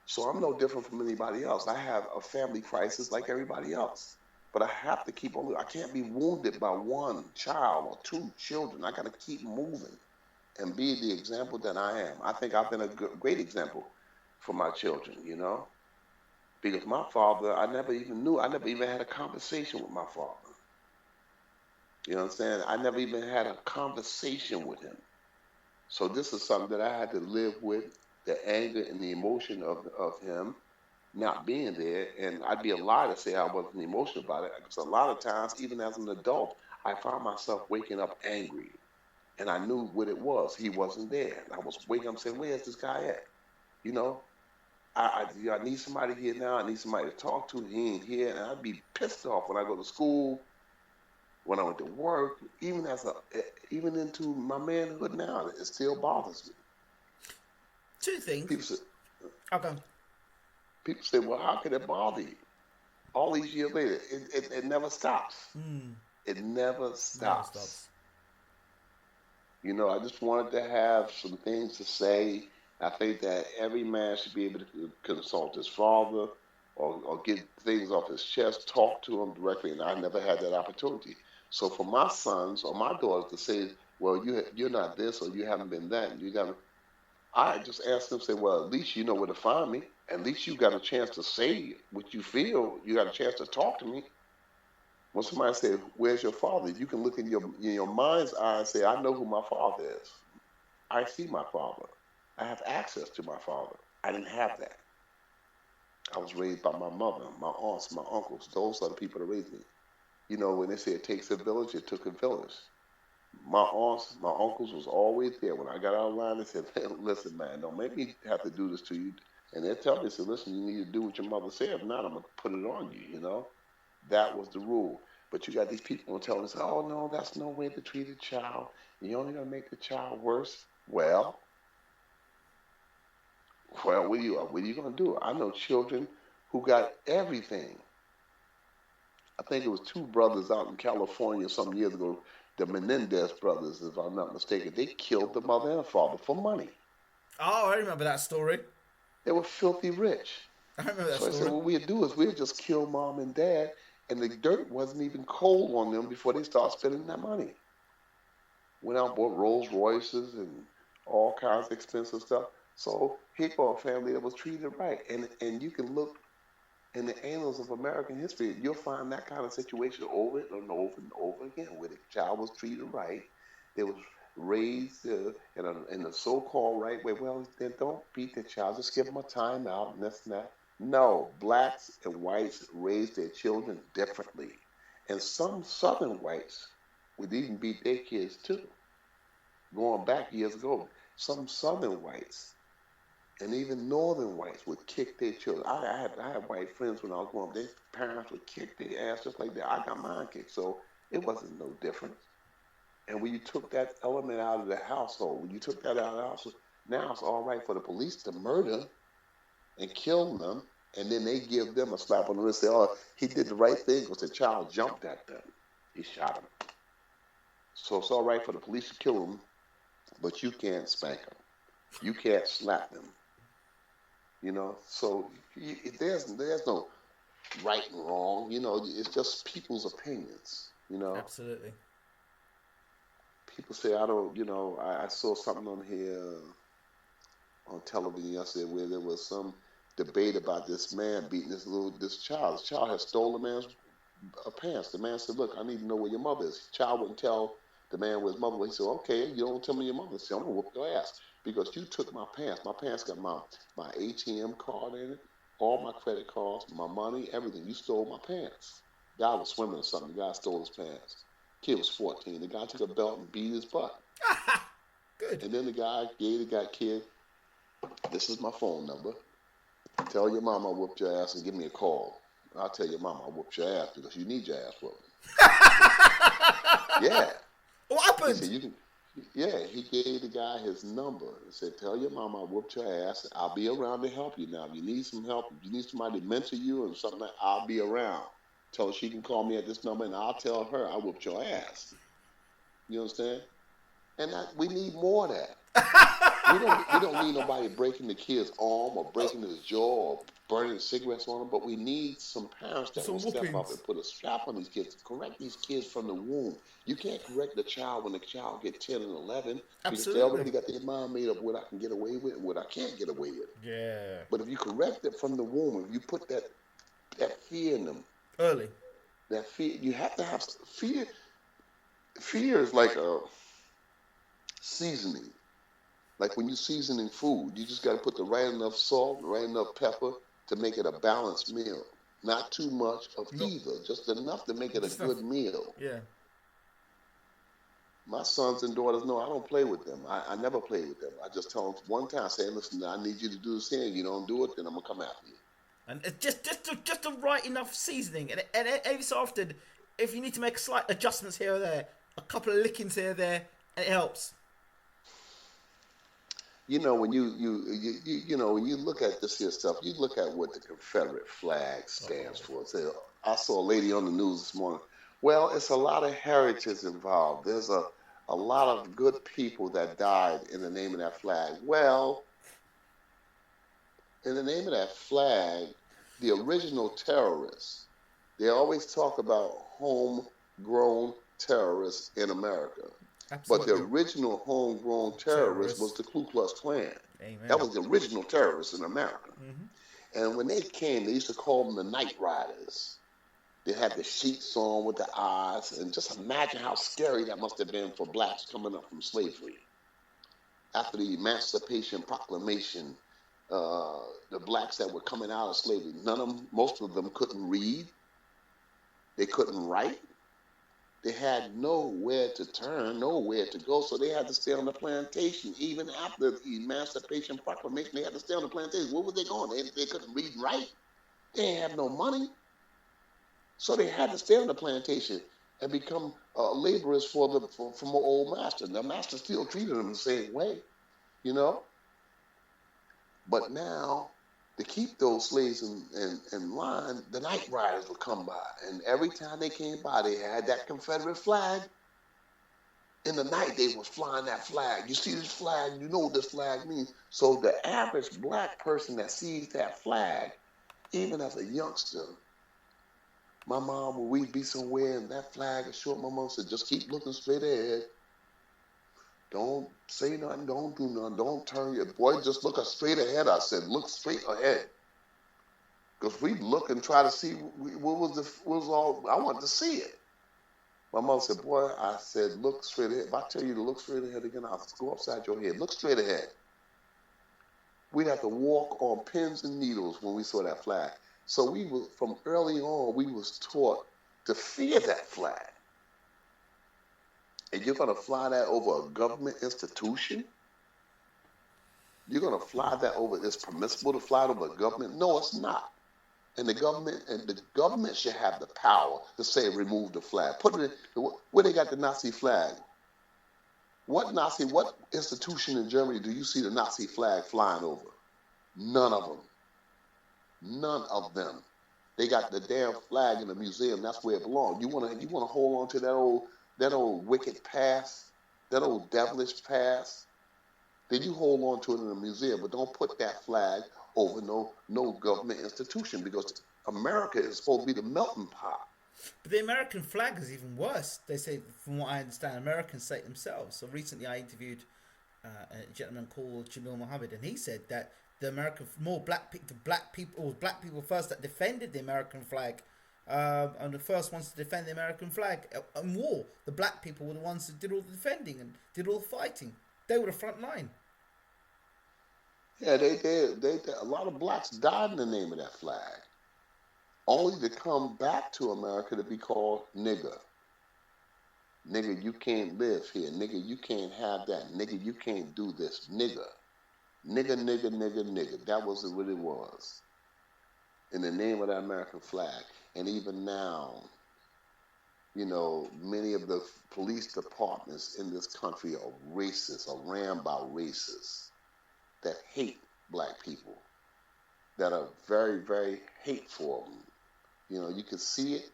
So I'm no different from anybody else. I have a family crisis like everybody else. But I have to keep on. I can't be wounded by one child or two children. I got to keep moving and be the example that I am. I think I've been a great example for my children, you know, because my father, I never even knew. I never even had a conversation with my father. You know what I'm saying? I never even had a conversation with him. So this is something that I had to live with, the anger and the emotion of him. not being there, and I'd be a lie to say I wasn't emotional about it, because a lot of times, even as an adult, I found myself waking up angry, and I knew what it was. He wasn't there, and I was waking up saying, "Where's this guy at?" You know, I need somebody here now. I need somebody to talk to. He ain't here, and I'd be pissed off when I go to school, when I went to work, even into my manhood now. It still bothers me. Two things. People say, Okay. people say, "Well, how could it bother you?" All these years later, it never stops. It never Never stops. stops. I just wanted to have some things to say. I think that every man should be able to consult his father, or get things off his chest, talk to him directly, and I never had that opportunity. So for my sons or my daughters to say, "Well, you're not this, or you haven't been that," and you got, I just ask them, say, "Well, at least you know where to find me. At least you got a chance to say what you feel. You got a chance to talk to me." When somebody says, "Where's your father?" You can look in your mind's eye and say, "I know who my father is. I see my father. I have access to my father." I didn't have that. I was raised by my mother, my aunts, my uncles. Those are the people that raised me. When they say it takes a village, it took a village. My aunts, my uncles was always there. When I got out of line, they said, "Listen, man, don't make me have to do this to you." And they tell me, "Say, listen, you need to do what your mother said. If not, I'm gonna put it on you." That was the rule. But you got these people telling us, "Oh no, that's no way to treat a child. You're only gonna make the child worse." Well, what are you gonna do? I know children who got everything. I think it was two brothers out in California some years ago, the Menendez brothers, if I'm not mistaken. They killed the mother and father for money. Oh, I remember that story. They were filthy rich. I remember that So I said, story. what we'd do is we'd just kill mom and dad, and the dirt wasn't even cold on them before they start spending that money. Went out and bought Rolls Royces and all kinds of expensive stuff. So he bought a family that was treated right. And you can look in the annals of American history, you'll find that kind of situation over and over and over again, where the child was treated right. They was raised in the so-called right way. Well, then don't beat the child. Just give them a timeout and this and that. No, blacks and whites raised their children differently. And some southern whites would even beat their kids too. Going back years ago, some southern whites and even northern whites would kick their children. I had white friends when I was growing up. Their parents would kick their ass just like that. I got mine kicked, so it wasn't no difference. And when you took that element out of the household, when you took that out of the household, now it's all right for the police to murder and kill them, and then they give them a slap on the wrist, say, "Oh, he did the right thing because the child jumped at them. He shot him." So it's all right for the police to kill them, but you can't spank them. You can't slap them. So there's no right and wrong. It's just people's opinions. Absolutely. People say, I don't. I saw something on here on television yesterday where there was some debate about this man beating this child. This child had stole the man's pants. The man said, "Look, I need to know where your mother is." The child wouldn't tell the man where his mother was. He said, "Okay, you don't tell me your mother." He said, "I'm gonna whoop your ass because you took my pants. My pants got my ATM card in it, all my credit cards, my money, everything. You stole my pants." Guy was swimming or something. The guy stole his pants. Kid was 14. The guy took a belt and beat his butt. Good. And then the guy gave the guy kid, "This is my phone number. Tell your mama I whooped your ass and give me a call. I'll tell your mama I whooped your ass because you need your ass whooped." Yeah. What He said, happened? "You can." Yeah, he gave the guy his number and said, "Tell your mama I whooped your ass. I'll be around to help you now. If you need some help, if you need somebody to mentor you or something, I'll be around. Tell her she can call me at this number and I'll tell her I whooped your ass." You understand? And we need more of that. We don't need nobody breaking the kid's arm or breaking his jaw or burning cigarettes on him, but we need some parents that will Some step up whoopings. and put a strap on these kids, correct these kids from the womb. You can't correct the child when the child get 10 and 11 because they Absolutely. already got their mind made up what I can get away with and what I can't get away with. Yeah. But if you correct it from the womb, if you put that fear in them, Early. that fear, you have to have fear. Fear is like a seasoning. Like when you're seasoning food, you just got to put the right enough salt, the right enough pepper to make it a balanced meal. Not too much of Not either, just enough to make it a just enough. good meal. Yeah. My sons and daughters know I don't play with them. I never play with them. I just tell them one time, say, listen, I need you to do this here. You don't do it, then I'm gonna come after you. And it's just the right enough seasoning, and every so often, if you need to make slight adjustments here or there, a couple of lickings here or there, it helps. When you look at this here stuff, you look at what the Confederate flag stands for. So I saw a lady on the news this morning. Well, it's a lot of heritage involved. There's a lot of good people that died in the name of that flag. Well, in the name of that flag, the original terrorists, they always talk about homegrown terrorists in America. But the Absolutely. original homegrown terrorist was Terrorists. the Ku Klux Klan. That Amen. was the original terrorists in America. Hmm. And when they came, they used to call them the Night Riders. They had the sheets on with the eyes, and just imagine how scary that must have been for blacks coming up from slavery. After the Emancipation Proclamation, the blacks that were coming out of slavery, most of them couldn't read, they couldn't write, they had nowhere to turn, nowhere to go, so they had to stay on the plantation. Even after the Emancipation Proclamation, they had to stay on the plantation. Where were they going? They couldn't read and write. They didn't have no money, so they had to stay on the plantation and become laborers for my old master. The master still treated them the same way, you know. But now, to keep those slaves in line, the night riders would come by, and every time they came by, they had that Confederate flag. In the night, they was flying that flag. You see this flag, you know what this flag means. So the average black person that sees that flag, even as a youngster, my mom, would we be somewhere and that flag is short, my mom said, just keep looking straight ahead. Don't say nothing, don't do nothing, don't turn your, boy, just look straight ahead. I said, look straight ahead. Because we look and try to see what was all, I wanted to see it. My mom said, boy, I said, look straight ahead. If I tell you to look straight ahead again, I'll go upside your head. Look straight ahead. We'd have to walk on pins and needles when we saw that flag. So we were, from early on, we was taught to fear that flag. And you're going to fly that over a government institution? You're going to fly that over, it's permissible to fly it over a government? No, it's not. And the government should have the power to say remove the flag. Put it in, where they got the Nazi flag? What institution in Germany do you see the Nazi flag flying over? None of them. None of them. They got the damn flag in the museum. That's where it belongs. You wanna hold on to that old wicked past, that old devilish past? Then you hold on to it in the museum, but don't put that flag over no government institution, because America is supposed to be the melting pot. But the American flag is even worse. They say, from what I understand, Americans say it themselves. So recently, I interviewed a gentleman called Jamil Mohammed, and he said that the American black people first that defended the American flag, and the first ones to defend the American flag in war. The black people were the ones that did all the defending and did all the fighting. They were the front line. Yeah, a lot of blacks died in the name of that flag, only to come back to America to be called nigger. Nigger, you can't live here. Nigger, you can't have that. Nigger, you can't do this. Nigger. Nigger, nigger, nigger, nigger. That was what it was. In the name of the American flag. And even now, many of the police departments in this country are racist, are ran by racists that hate black people, that are very, very hateful. You can see it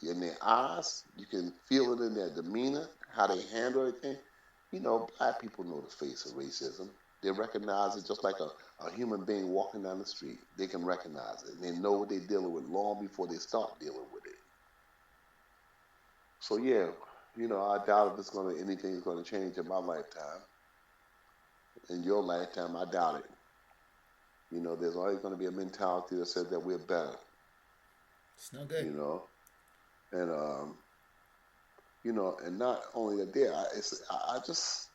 in their eyes. You can feel it in their demeanor, how they handle everything. Black people know the face of racism. They recognize it just like a human being walking down the street. They can recognize it. And they know what they're dealing with long before they start dealing with it. So yeah, I doubt if anything's gonna change in my lifetime. In your lifetime, I doubt it. There's always gonna be a mentality that says that we're better. It's no good. And and not only that, I just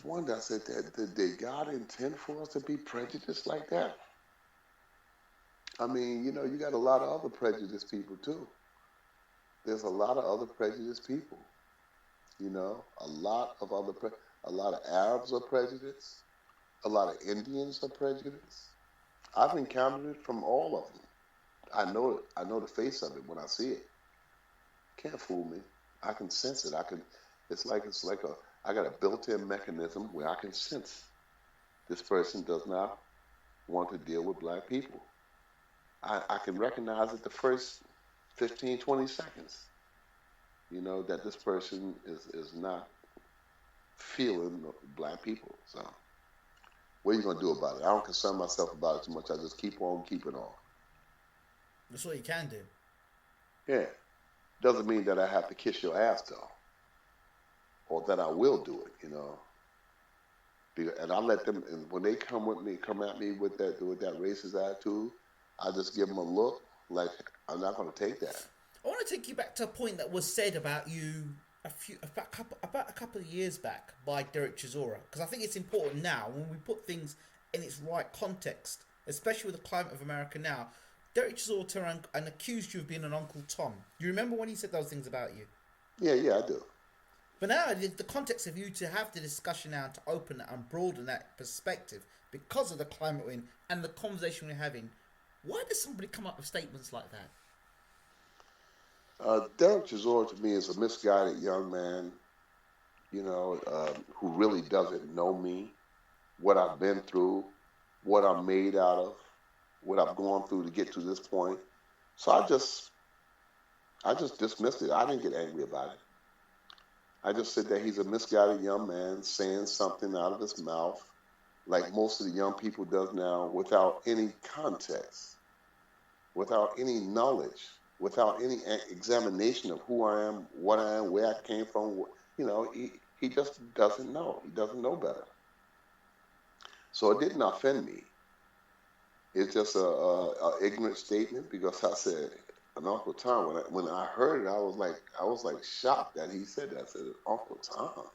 wonder. I said, did God intend for us to be prejudiced like that? I mean, you got a lot of other prejudiced people too. There's a lot of other prejudiced people. A lot of a lot of Arabs are prejudiced. A lot of Indians are prejudiced. I've encountered it from all of them. I know it. I know the face of it when I see it. Can't fool me. I can sense it. I can. It's like a. I got a built-in mechanism where I can sense this person does not want to deal with black people. I can recognize it the first 15, 20 seconds. That this person is not feeling black people. So what are you gonna do about it? I don't concern myself about it too much. I just keep on keeping on. That's what you can do. Yeah. Doesn't mean that I have to kiss your ass though, or that I will do it. And I let them, and when they come at me with that racist attitude, I just give them a look like I'm not going to take that. I want to take you back to a point that was said about you about a couple of years back by Derek Chisora, because I think it's important now when we put things in its right context, especially with the climate of America now. Derek Chisora turned around and accused you of being an Uncle Tom. Do you remember when he said those things about you? Yeah, I do. But now, the context of you to have the discussion now, to open and broaden that perspective because of the climate we're in and the conversation we're having, why does somebody come up with statements like that? Derek Chisora to me is a misguided young man, who really doesn't know me, what I've been through, what I'm made out of, what I've gone through to get to this point. So I just dismissed it. I didn't get angry about it. I just said that he's a misguided young man saying something out of his mouth, like most of the young people does now, without any context, without any knowledge, without any examination of who I am, what I am, where I came from. He just doesn't know. He doesn't know better. So it didn't offend me. It's just a ignorant statement because I said an Uncle Tom. When I heard it, I was like shocked that he said that. I said, Uncle Tom.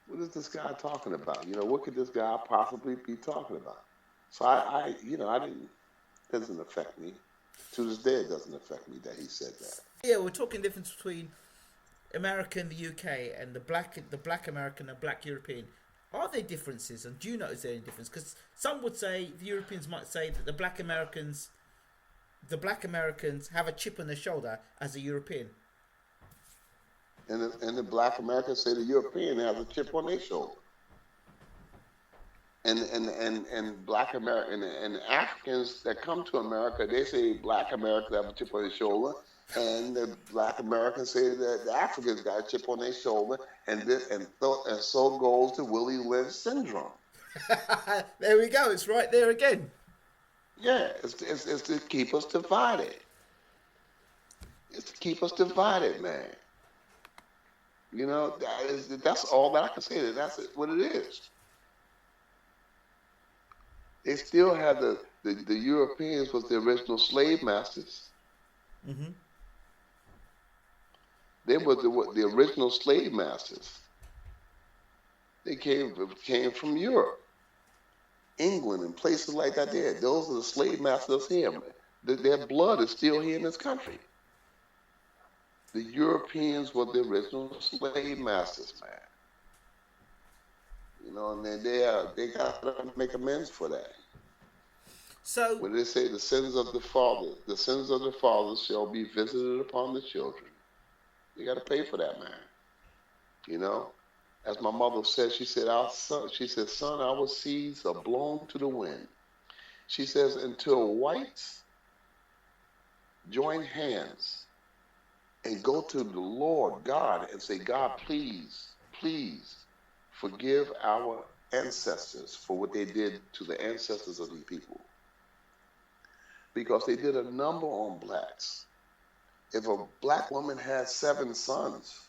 What is this guy talking about? What could this guy possibly be talking about? So I didn't. It doesn't affect me. To this day, it doesn't affect me that he said that. Yeah, we're talking difference between America and the UK and the black American and black European. Are there differences, and do you notice there any difference? Because some would say, the Europeans might say that the black Americans have a chip on their shoulder as a European. And the black Americans say the European has a chip on their shoulder. And black American and Africans that come to America, they say black Americans have a chip on their shoulder, and the black Americans say that the Africans got a chip on their shoulder, and so goes the Willie Lynch syndrome. There we go. It's right there again. Yeah, it's to keep us divided. It's to keep us divided, man. That's all that I can say. That's what it is. They still have the Europeans was the original slave masters. Mm-hmm. They were the original slave masters. They came from Europe, England, and places like that. Those are the slave masters here. Their blood is still here in this country. The Europeans were the original slave masters, man. And they got to make amends for that. So When they say the sins of the sins of the fathers shall be visited upon the children, you got to pay for that, man. You know, as my mother said, she said, son, our seeds are blown to the wind. She says, until whites join hands and go to the Lord God and say, God, please, please forgive our ancestors for what they did to the ancestors of these people. Because they did a number on blacks. If a black woman had 7 sons,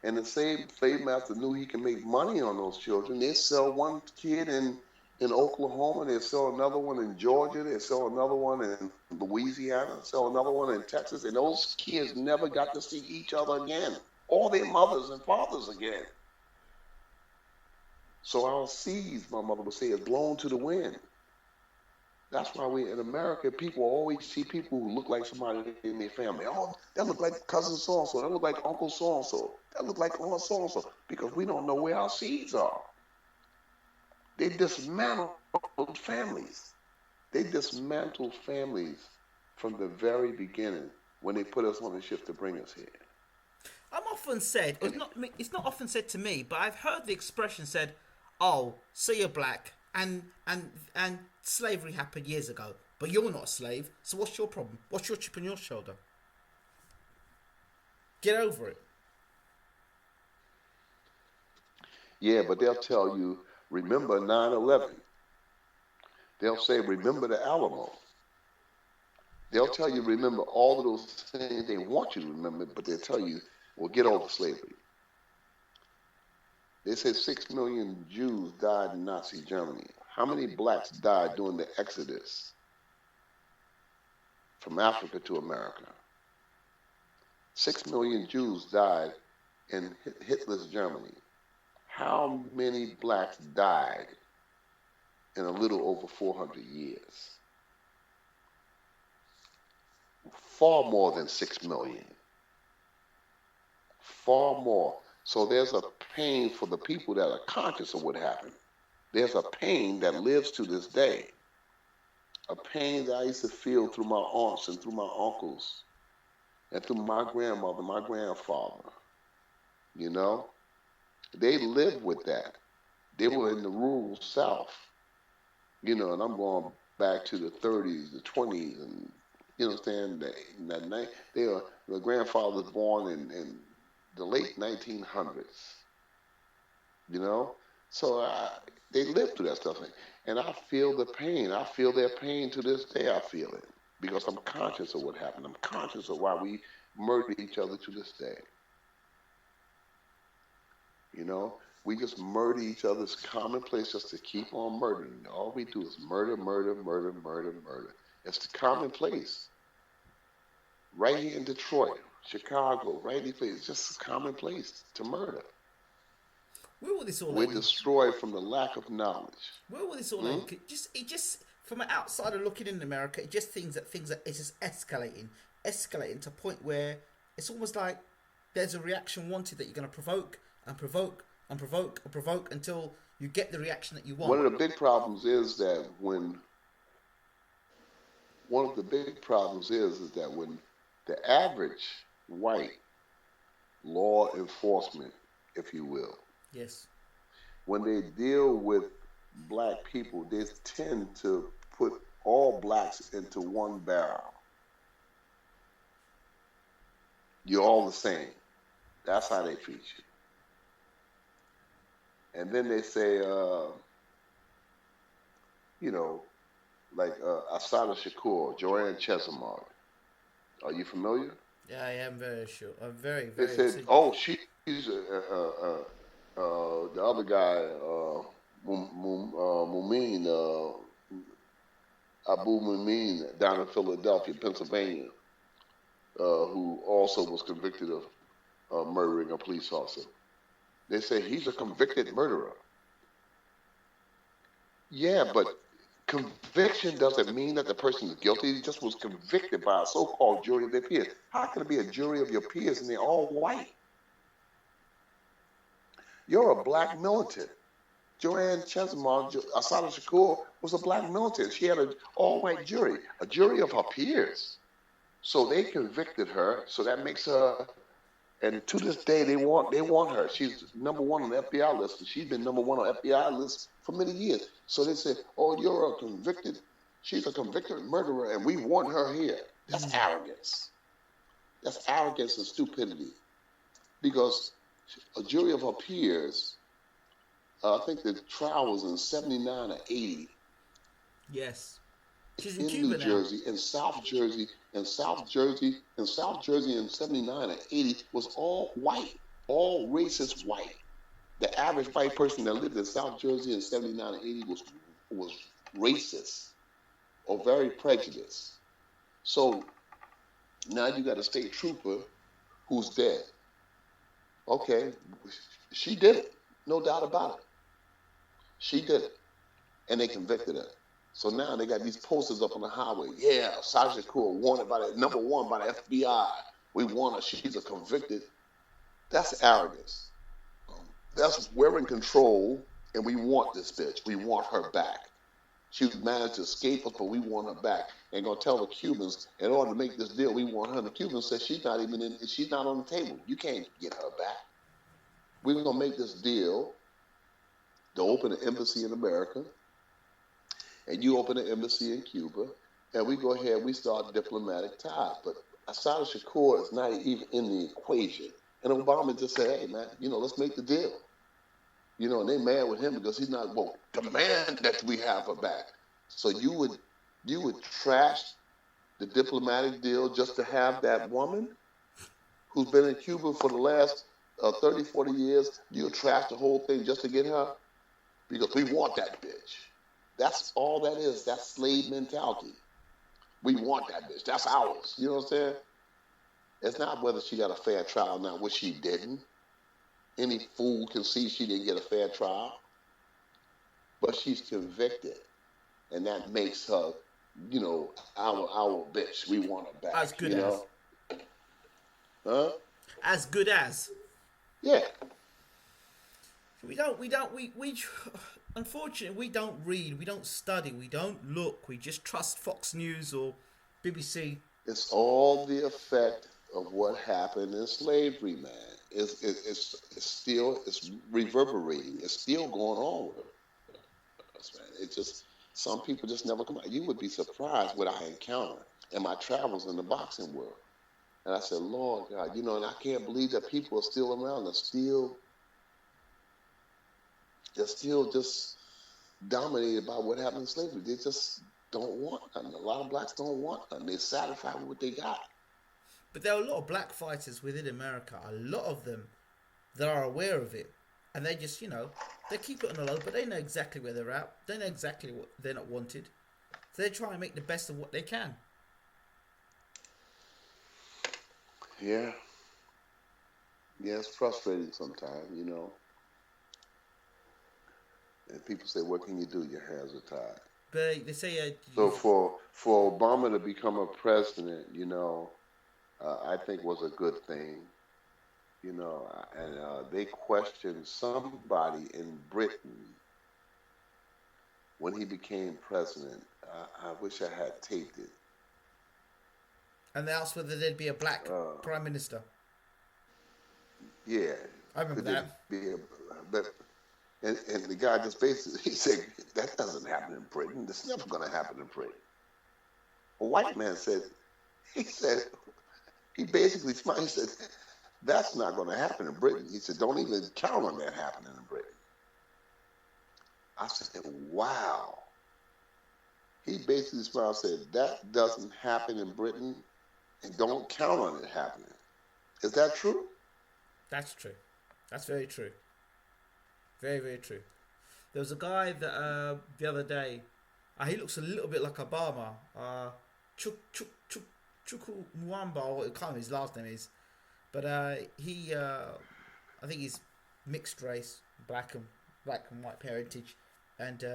and the same slave master knew he can make money on those children, they sell one kid in Oklahoma, they sell another one in Georgia, they sell another one in Louisiana, sell another one in Texas, and those kids never got to see each other again, or their mothers and fathers again. So our seeds, my mother would say, is blown to the wind. That's why we in America, people always see people who look like somebody in their family. Oh, that look like cousin so and so. That look like uncle so and so. That look like aunt so and so. Because we don't know where our seeds are. They dismantled families. They dismantled families from the very beginning when they put us on the ship to bring us here. I'm often said, And it's not often said to me, but I've heard the expression said, "Oh, so you're black, and slavery happened years ago, but you're not a slave. So what's your problem? What's your chip on your shoulder? Get over it." yeah, but they'll tell you, remember 9/11. They'll say, remember the Alamo. They'll tell you, remember all of those things they want you to remember, but they'll tell you, well, get over slavery. They said 6 million Jews died in Nazi Germany. How many blacks died during the Exodus from Africa to America? 6 million Jews died in Hitler's Germany. How many blacks died in a little over 400 years? Far more than 6 million. Far more. So there's a pain for the people that are conscious of what happened. There's a pain that lives to this day. A pain that I used to feel through my aunts and through my uncles and through my grandmother, my grandfather. You know, they lived with that. They were in the rural South, you know, and I'm going back to the 30s, the 20s, and you understand that night. The grandfather was born in the late 1900s, you know. So they lived through that stuff, and I feel the pain. I feel their pain to this day. I feel it because I'm conscious of what happened. I'm conscious of why we murder each other to this day. You know, we just murder each other. It's commonplace just to keep on murdering. All we do is murder, murder, murder, murder, murder. It's the commonplace. Right here in Detroit, Chicago, right here, it's just commonplace to murder. Where will this all We're end? destroyed from the lack of knowledge. Where will this all Hmm? end? It just from an outsider looking in America, it just things that it's just escalating to a point where it's almost like there's a reaction wanted that you're going to provoke and provoke and provoke and provoke until you get the reaction that you One want. of the big problems is that when one of the big problems is that when the average white law enforcement, if you will, Yes. when they deal with black people, they tend to put all blacks into one barrel. You're all the same. That's how they treat you. And then they say, you know, like Asada Shakur, Joanne Chesimard. Are you familiar? Yeah, I am very sure. I'm very, They very. said, oh, she's the other guy, Mumin, Abu Mumin, down in Philadelphia, Pennsylvania, who also was convicted of murdering a police officer. They say he's a convicted murderer. Yeah, but conviction doesn't mean that the person is guilty. He just was convicted by a so-called jury of their peers. How can it be a jury of your peers and they're all white? You're a black militant. Joanne Chesimard, Asada Shakur, was a black militant. She had an all-white jury, a jury of her peers. So they convicted her. So that makes her, and to this day, they want her. She's #1 on the FBI list, and she's been #1 on FBI lists for many years. So they said, "Oh, she's a convicted murderer, and we want her here." That's arrogance. That's arrogance and stupidity. Because a jury of her peers, I think the trial was in '79 or '80 Yes. She's in in Cuba New now. Jersey, in South Jersey, in South Jersey in '79 or '80 was all white, all racist white. The average white person that lived in South Jersey in '79 and '80 was racist or very prejudiced. So now you got a state trooper who's dead. Okay, she did it, no doubt about it. She did it, and they convicted her. So now they got these posters up on the highway. Yeah, Sasha Shakur wanted by the number one by the FBI. We want her. She's a convicted. That's arrogance. That's we're in control, and we want this bitch. We want her back. She managed to escape us, but we want her back. And gonna tell the Cubans, in order to make this deal, we want her. And the Cubans said she's not even in. She's not on the table. You can't get her back. We're gonna make this deal to open an embassy in America, and you open an embassy in Cuba, and we go ahead. We start diplomatic ties. But Assad Shakur is not even in the equation. And Obama just said, "Hey, man, let's make the deal." And they mad with him because he's not demand that we have her back. So you would trash the diplomatic deal just to have that woman who's been in Cuba for the last 30, 40 years. You would trash the whole thing just to get her because we want that bitch. That's all that is. That's slave mentality. We want that bitch. That's ours. You know what I'm saying? It's not whether she got a fair trial or not, which she didn't. Any fool can see she didn't get a fair trial. But she's convicted. And that makes her, our bitch. We want her back. As good as. Huh? As good as. Yeah. We unfortunately, we don't read, we don't study, we don't look, we just trust Fox News or BBC. It's all the effect of what happened in slavery, man. It's still reverberating. It's still going on with us, man. It just some people just never come out. You would be surprised what I encounter in my travels in the boxing world. And I said, Lord God, and I can't believe that people are still around. They're still just dominated by what happened in slavery. They just don't want nothing. A lot of blacks don't want nothing. They're satisfied with what they got. But there are a lot of black fighters within America, a lot of them that are aware of it. And they just, they keep it on the low, but they know exactly where they're at. They know exactly what they're not wanted. So they try and make the best of what they can. Yeah. Yeah, it's frustrating sometimes, And people say, what can you do? Your hands are tied. But they say... so for Obama to become a president, I think was a good thing, and they questioned somebody in Britain when he became president. I wish I had taped it. And they asked whether there'd be a black prime minister. Yeah. I remember that. And the guy just basically, he said, that doesn't happen in Britain. It's never going to happen in Britain. A white man said, he basically smiled. He said, that's not going to happen in Britain. He said, don't even count on that happening in Britain. I said, wow. He basically smiled and said, that doesn't happen in Britain, and don't count on it happening. Is that true? That's true. That's very true. Very, very true. There was a guy that the other day, he looks a little bit like Obama. Chuku Mwamba, or I can't remember his last name is, but I think he's mixed race, black and white parentage, and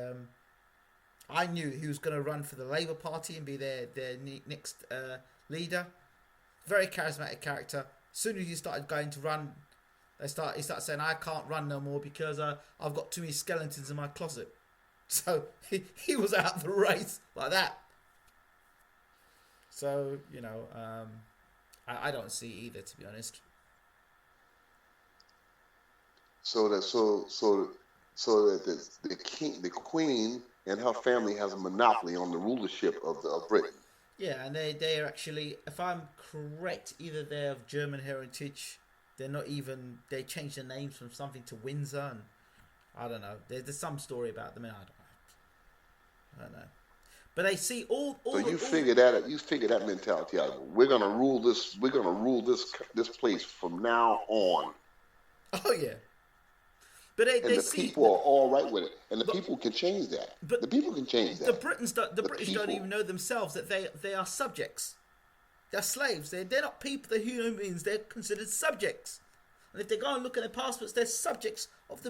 I knew he was going to run for the Labour Party and be their next leader. Very charismatic character. As soon as he started going to run, he started saying, I can't run no more because I've got too many skeletons in my closet. So he was out of the race like that. So, I don't see either, to be honest. So that the queen and her family has a monopoly on the rulership of Britain. Yeah, and they are actually, if I'm correct, either they're of German heritage. They're not even. They changed their names from something to Windsor, and I don't know. There's some story about them, and I don't know. But they see all. So you figure that mentality out. We're gonna rule this. We're gonna rule this place from now on. Oh yeah. But the people are all right with it, and the people can change that. But the people can change that. The British don't even know themselves that they are subjects. They're slaves. They're not people. They're human beings. They're considered subjects. And if they go and look at their passports, they're subjects of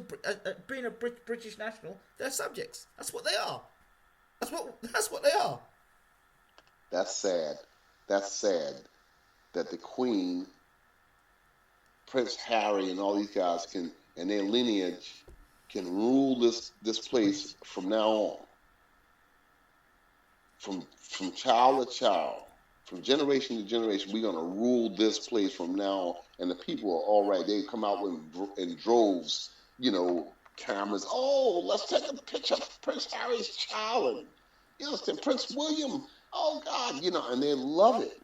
being a British national. They're subjects. That's what they are. That's what they are. That's sad. That's sad that the Queen, Prince Harry, and all these guys can, and their lineage, can rule this place from now on, from child to child, from generation to generation. We're gonna rule this place from now on, and the people are all right. They come out in droves, cameras. Oh, let's take a picture of Prince Harry's child, and Prince William. Oh God, and they love it.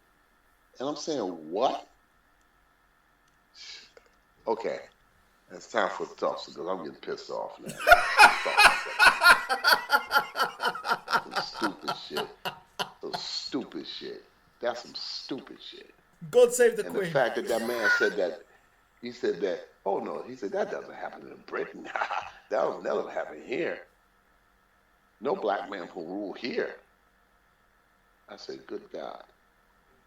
And I'm saying, what? Okay, it's time for the talk because I'm getting pissed off now. Some stupid shit. Some stupid shit. That's some stupid shit. God save the And Queen. the fact that man said that, he said that, oh no, he said that doesn't happen in Britain. That'll never happen here. No black man will rule here. I said, good God.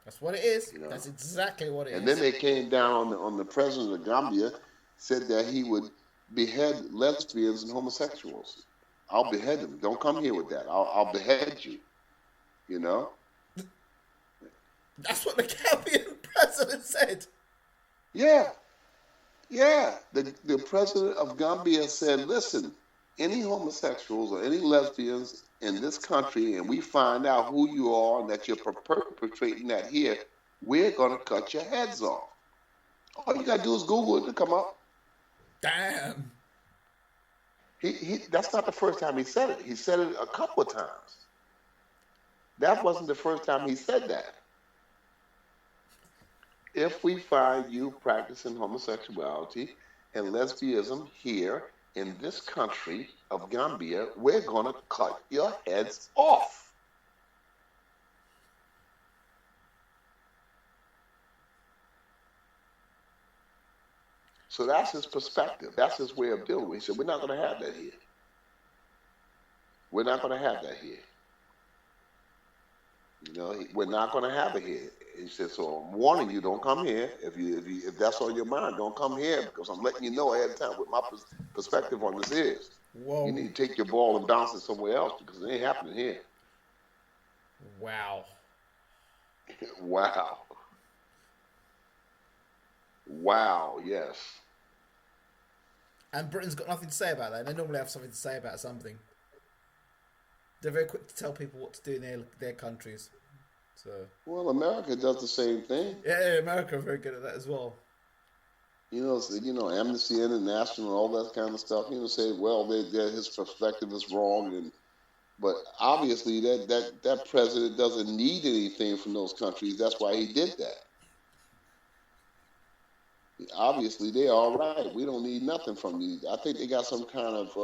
That's what it is. That's exactly what it is. And then they came down on the president of Gambia, said that he would behead lesbians and homosexuals. I'll behead them. Don't come here with that. I'll behead you. That's what the Gambian president said. Yeah. The president of Gambia said, listen, any homosexuals or any lesbians in this country, and we find out who you are and that you're perpetrating that here, we're going to cut your heads off. All you got to do is Google it to come up. Damn. That's not the first time he said it. He said it a couple of times. That wasn't the first time he said that. If we find you practicing homosexuality and lesbianism here in this country of Gambia, we're going to cut your heads off. So that's his perspective. That's his way of dealing with it. He said, we're not going to have that here. We're not going to have that here. We're not going to have it here. He said, so I'm warning you, don't come here. If that's on your mind, don't come here because I'm letting you know ahead of time what my perspective on this is. Whoa. You need to take your ball and bounce it somewhere else because it ain't happening here. Wow. Wow. Wow, yes. And Britain's got nothing to say about that. They normally have something to say about something. They're very quick to tell people what to do in their countries. So. Well, America does the same thing. Yeah, America are very good at that as well. Amnesty International and all that kind of stuff. Say, well, his perspective is wrong, but obviously that president doesn't need anything from those countries. That's why he did that. Obviously, they're all right. We don't need nothing from these. I think they got some kind of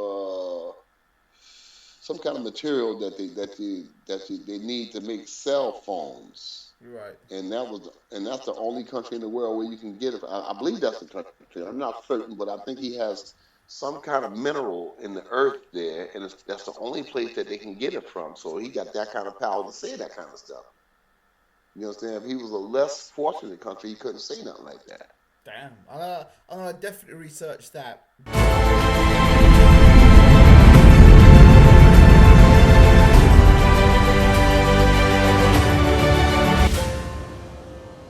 material that they need to make cell phones. Right. And that's the only country in the world where you can get it. I believe that's the country. I'm not certain, but I think he has some kind of mineral in the earth there, and that's the only place that they can get it from. So he got that kind of power to say that kind of stuff. You understand? If he was a less fortunate country, he couldn't say nothing like that. Damn. I'm gonna definitely research that.